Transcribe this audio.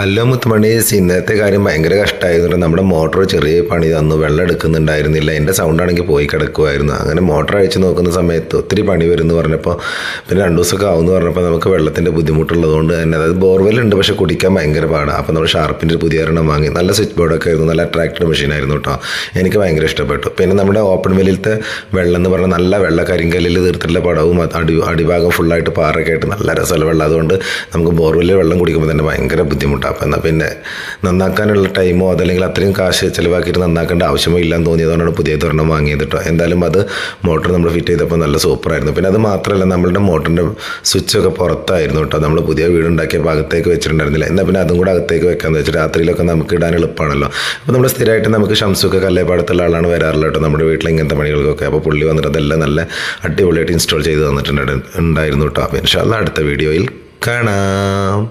Hello മുത്തുമണീസ്, ഇന്നത്തെ കാര്യം ഭയങ്കര കഷ്ടമായിരുന്നു. നമ്മുടെ മോട്ടോർ ചെറിയ പണി തന്നു, വെള്ളം എടുക്കുന്നുണ്ടായിരുന്നില്ല. എൻ്റെ സൗണ്ടാണെങ്കിൽ പോയി കിടക്കുമായിരുന്നു. അങ്ങനെ മോട്ടോർ അഴിച്ച് നോക്കുന്ന സമയത്ത് ഒത്തിരി പണി വരുമെന്ന് പറഞ്ഞപ്പോൾ, പിന്നെ 2 ദിവസമൊക്കെ ആവുമെന്ന് പറഞ്ഞപ്പോൾ നമുക്ക് വെള്ളത്തിൻ്റെ ബുദ്ധിമുട്ടുള്ളതുകൊണ്ട് തന്നെ, അതായത് ബോർവെല്ലുണ്ട് പക്ഷേ കുടിക്കാൻ ഭയങ്കര പാടാണ്. അപ്പോൾ നമ്മൾ ഷാർപ്പിൻ്റെ ഒരു പുതിയ ഒരെണ്ണം വാങ്ങി. നല്ല സ്വിച്ച് ബോർഡൊക്കെ ആയിരുന്നു, നല്ല അട്രാക്റ്റഡ് മെഷീനായിരുന്നു കേട്ടോ. എനിക്ക് ഭയങ്കര ഇഷ്ടപ്പെട്ടു. പിന്നെ നമ്മുടെ ഓപ്പൺ വെല്ലിലത്തെ വെള്ളം എന്ന് പറഞ്ഞാൽ നല്ല വെള്ള കരിങ്കല്ലിൽ തീർത്തിട്ടുള്ള പടവും അടിഭാഗം ഫുള്ളായിട്ട് പാറൊക്കെ ആയിട്ട് നല്ല രസമുള്ള വെള്ളം. അതുകൊണ്ട് നമുക്ക് ബോർവെല്ലിൽ വെള്ളം കുടിക്കുമ്പോൾ തന്നെ ഭയങ്കര ബുദ്ധിമുട്ടാണ്. അപ്പോൾ എന്നാൽ പിന്നെ നന്നാക്കാനുള്ള ടൈമോ അതല്ലെങ്കിൽ അത്രയും കാശ് ചിലവാക്കിയിട്ട് നന്നാക്കേണ്ട ആവശ്യമോ ഇല്ലാന്ന് തോന്നിയതുകൊണ്ടാണ് പുതിയതൊരെണ്ണം വാങ്ങിയത് കേട്ടോ. എന്തായാലും അത് മോട്ടർ നമ്മൾ ഫിറ്റ് ചെയ്തപ്പോൾ നല്ല സൂപ്പറായിരുന്നു. പിന്നെ അത് മാത്രമല്ല, നമ്മളുടെ മോട്ടറിൻ്റെ സ്വിച്ചൊക്കെ പുറത്തായിരുന്നു കേട്ടോ. നമ്മൾ പുതിയ വീടുണ്ടാക്കിയപ്പോൾ അകത്തേക്ക് വെച്ചിട്ടുണ്ടായിരുന്നില്ല. എന്നാൽ പിന്നെ അതും കൂടെ അകത്തേക്ക് വെക്കാമെന്ന് വെച്ചാൽ രാത്രിയിലൊക്കെ നമുക്ക് ഇടാൻ എളുപ്പമാണല്ലോ. അപ്പോൾ നമ്മൾ സ്ഥിരമായിട്ട് നമുക്ക് ഷംസൊക്കെ കല്ലേപ്പാടത്തുള്ള ആളാണ് വരാറുള്ളത് കേട്ടോ നമ്മുടെ വീട്ടിൽ ഇങ്ങനത്തെ പണികൾക്കൊക്കെ. അപ്പോൾ പുള്ളി വന്നിട്ട് അതെല്ലാം നല്ല അടിപൊളിയായിട്ട് ഇൻസ്റ്റാൾ ചെയ്ത് തന്നിട്ടുണ്ടായിരുന്നു കേട്ടോ. അപ്പോൾ ഇൻഷാ അല്ലാഹ് അടുത്ത വീഡിയോയിൽ കാണാം.